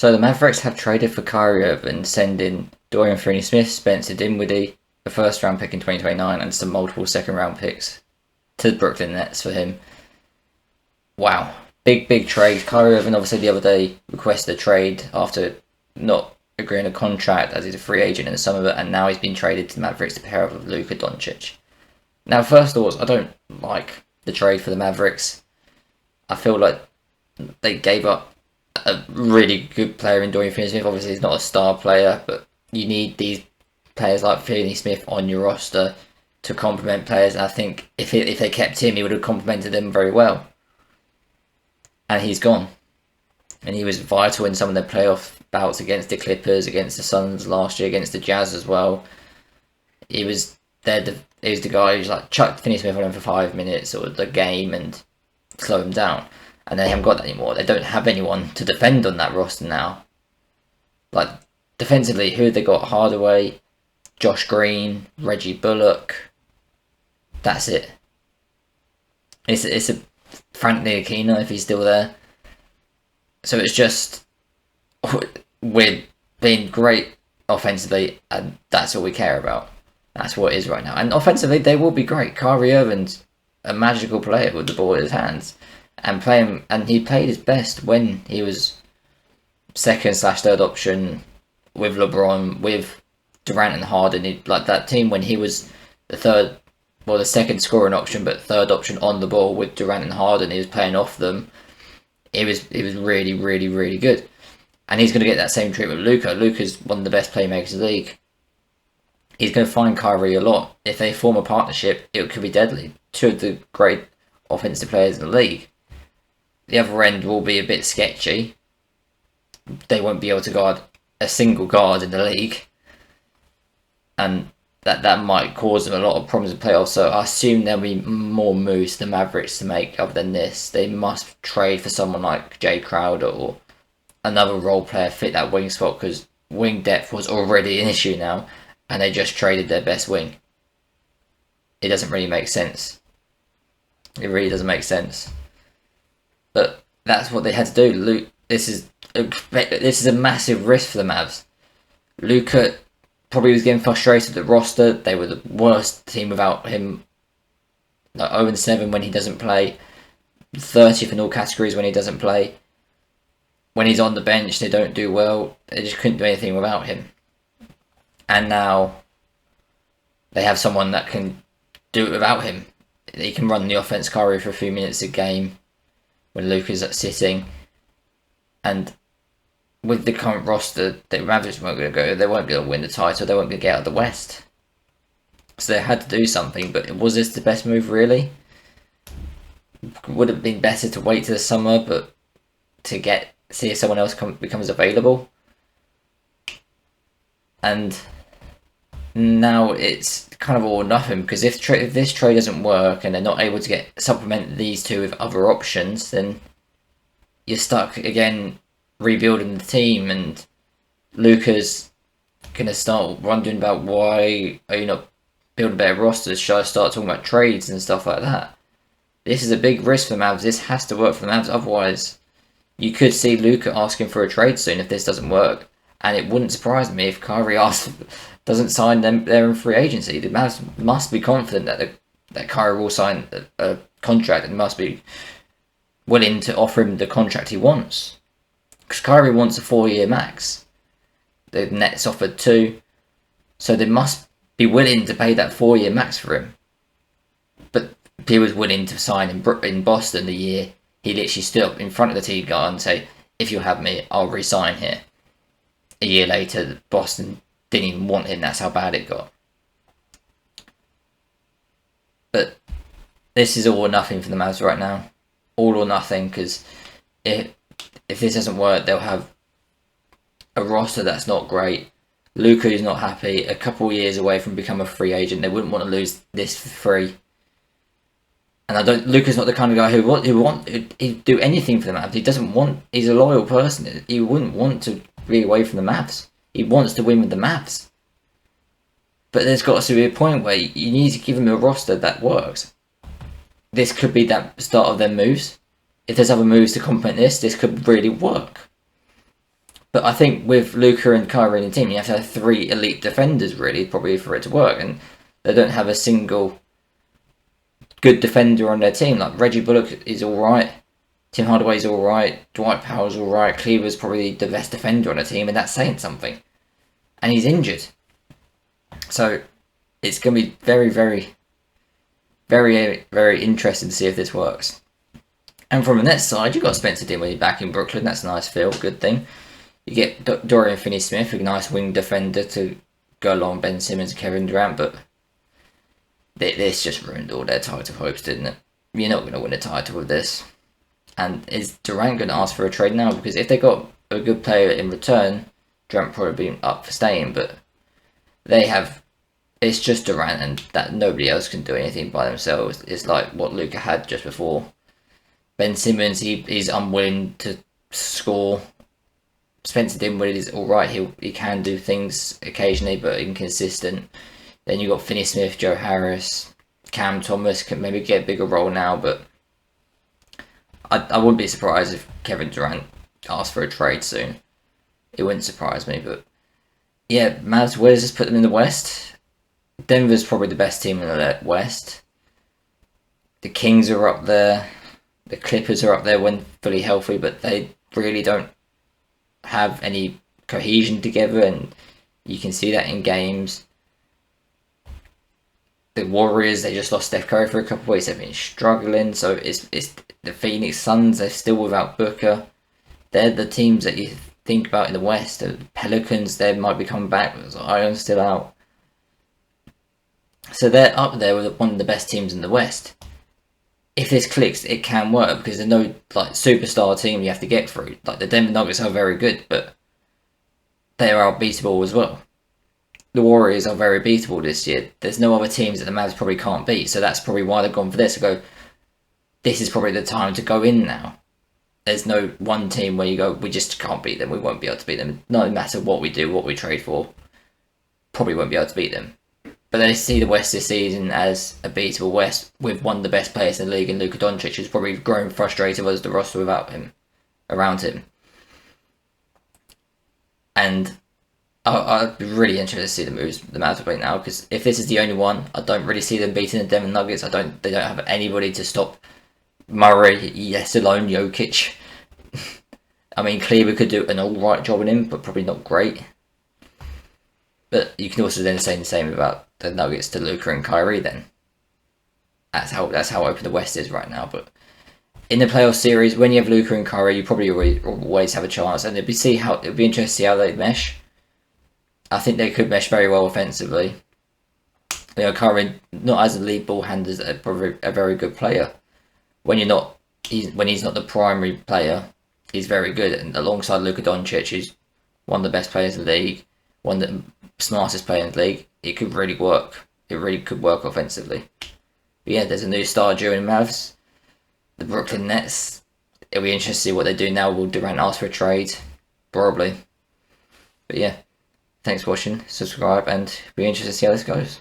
So the Mavericks have traded for Kyrie Irving, sending Dorian Finney-Smith, Spencer Dinwiddie, a first-round pick in 2029, and some multiple second-round picks to the Brooklyn Nets for him. Wow. Big trade. Kyrie Irving obviously the other day requested a trade after not agreeing a contract as he's a free agent in the summer, and now he's been traded to the Mavericks to pair up with Luka Doncic. Now, first thoughts, I don't like the trade for the Mavericks. I feel like they gave up a really good player in Dorian Finney-Smith. Obviously, he's not a star player, but you need these players like Finney-Smith on your roster to complement players. And I think if they kept him, he would have complemented them very well. And he's gone. And he was vital in some of their playoff bouts against the Clippers, against the Suns last year, against the Jazz as well. He was there. He was the guy who's like chucked Finney-Smith on him for 5 minutes or the game and slow him down. And they haven't got that anymore. They don't have anyone to defend on that roster now. Like, defensively, who have they got? Hardaway, Josh Green, Reggie Bullock. That's it. It's a Frank Ntilikina if he's still there. So it's just, we're being great offensively, and that's all we care about. That's what it is right now. And offensively, they will be great. Kyrie Irving's a magical player with the ball in his hands. And he played his best when he was second/third option with LeBron, with Durant and Harden. Like that team when he was the second scoring option, but third option on the ball with Durant and Harden. He was playing off them. It was really, really, really good. And he's going to get that same treatment with Luka. Luka's one of the best playmakers in the league. He's going to find Kyrie a lot. If they form a partnership, it could be deadly. Two of the great offensive players in the league. The other end will be a bit sketchy. They won't be able to guard a single guard in the league. And that might cause them a lot of problems in playoffs. So I assume there'll be more moves the Mavericks to make other than this. They must trade for someone like Jay Crowder or another role player fit that wing spot, because wing depth was already an issue now, and they just traded their best wing. It doesn't really make sense. It really doesn't make sense. But that's what they had to do. This is a massive risk for the Mavs. Luka probably was getting frustrated with the roster. They were the worst team without him. Like 0-7 when he doesn't play. 30th in all categories when he doesn't play. When he's on the bench, they don't do well. They just couldn't do anything without him. And now they have someone that can do it without him. He can run the offense, Kyrie, for a few minutes a game when Luka's sitting. And with the current roster, the Mavericks weren't going to go. They won't be able to win the title. They won't be able to get out of the West. So they had to do something. But was this the best move, really? Would have been better to wait till the summer, but to see if someone else becomes available. And now it's kind of all or nothing, because if this trade doesn't work and they're not able to supplement these two with other options, then you're stuck again rebuilding the team, and Luka's gonna start wondering about why are you not building better rosters? Should I start talking about trades and stuff like that? This is a big risk for the Mavs. This has to work for the Mavs, otherwise you could see Luka asking for a trade soon if this doesn't work. And it wouldn't surprise me if Kyrie doesn't sign them there in free agency. The Mavs must be confident that Kyrie will sign a contract, and must be willing to offer him the contract he wants. Because Kyrie wants a 4-year max. The Nets offered 2. So they must be willing to pay that 4-year max for him. But he was willing to sign in Boston the year he literally stood up in front of the team guard and say, if you have me, I'll resign here. A year later, Boston didn't even want him. That's how bad it got. But this is all or nothing for the Mavs right now. All or nothing, because if this doesn't work, they'll have a roster that's not great. Luka is not happy. A couple years away from becoming a free agent. They wouldn't want to lose this for free. And Luka's not the kind of guy he'd do anything for the Mavs. He doesn't want. He's a loyal person. He wouldn't want to be away from the Mavs. He wants to win with the Mavs. But there's got to be a point where you need to give him a roster that works. This could be that start of their moves. If there's other moves to complement this could really work. But I think with Luka and Kyrie in the team, you have to have 3 elite defenders, really, probably, for it to work. And they don't have a single good defender on their team. Like, Reggie Bullock is alright. Tim Hardaway's alright. Dwight Powell's alright. Cleaver's probably the best defender on the team, and that's saying something. And he's injured. So, it's going to be very, very, very, very interesting to see if this works. And from the Nets side, you've got Spencer Dinwiddie back in Brooklyn. That's a nice feel, good thing. You get Dorian Finney-Smith, a nice wing defender to go along Ben Simmons and Kevin Durant, but this just ruined all their title hopes, didn't it? You're not going to win a title with this. And is Durant going to ask for a trade now? Because if they got a good player in return, Durant probably be up for staying, but they have... It's just Durant, and that nobody else can do anything by themselves. It's like what Luka had just before. Ben Simmons, he's unwilling to score. Spencer Dinwiddie is alright. He can do things occasionally, but inconsistent. Then you got Finney-Smith, Joe Harris, Cam Thomas can maybe get a bigger role now, but I wouldn't be surprised if Kevin Durant asked for a trade soon. It wouldn't surprise me, but yeah, Mavs, where does this put them in the West? Denver's probably the best team in the West. The Kings are up there. The Clippers are up there when fully healthy, but they really don't have any cohesion together, and you can see that in games. The Warriors, they just lost Steph Curry for a couple of weeks. They've been struggling, so it's the Phoenix Suns. They're still without Booker. They're the teams that you think about in the West. The Pelicans, they might be coming back, but Zion's still out. So they're up there with one of the best teams in the West. If this clicks, it can work, because there's no like superstar team you have to get through. Like the Denver Nuggets are very good, but they are beatable as well. The Warriors are very beatable this year. There's no other teams that the Mavs probably can't beat, so that's probably why they've gone for this. This is probably the time to go in now. There's no one team where you go, we just can't beat them, we won't be able to beat them. No matter what we do, what we trade for, probably won't be able to beat them. But they see the West this season as a beatable West with one of the best players in the league in Luka Doncic, who's probably grown frustrated with the roster without him, around him. And I'd be really interested to see the moves the Mavs are playing now, because if this is the only one, I don't really see them beating the Denver Nuggets. They don't have anybody to stop Murray, yes, alone Jokic. I mean, Cleaver could do an alright job on him, but probably not great. But you can also then say the same about the Nuggets to Luka and Kyrie then. That's how open the West is right now. But in the playoff series, when you have Luka and Kyrie, you probably always have a chance. And it'd be interesting to see how they mesh. I think they could mesh very well offensively. You know, Kyrie, not as a lead ball handler, is probably a very good player. When he's not the primary player, he's very good. And alongside Luka Doncic, who's one of the best players in the league, one of the smartest players in the league, it could really work. It really could work offensively. But yeah, there's a new star duo in Mavs. The Brooklyn Nets. It'll be interesting to see what they do now. Will Durant ask for a trade? Probably. But yeah, thanks for watching. Subscribe, and be interested to see how this goes.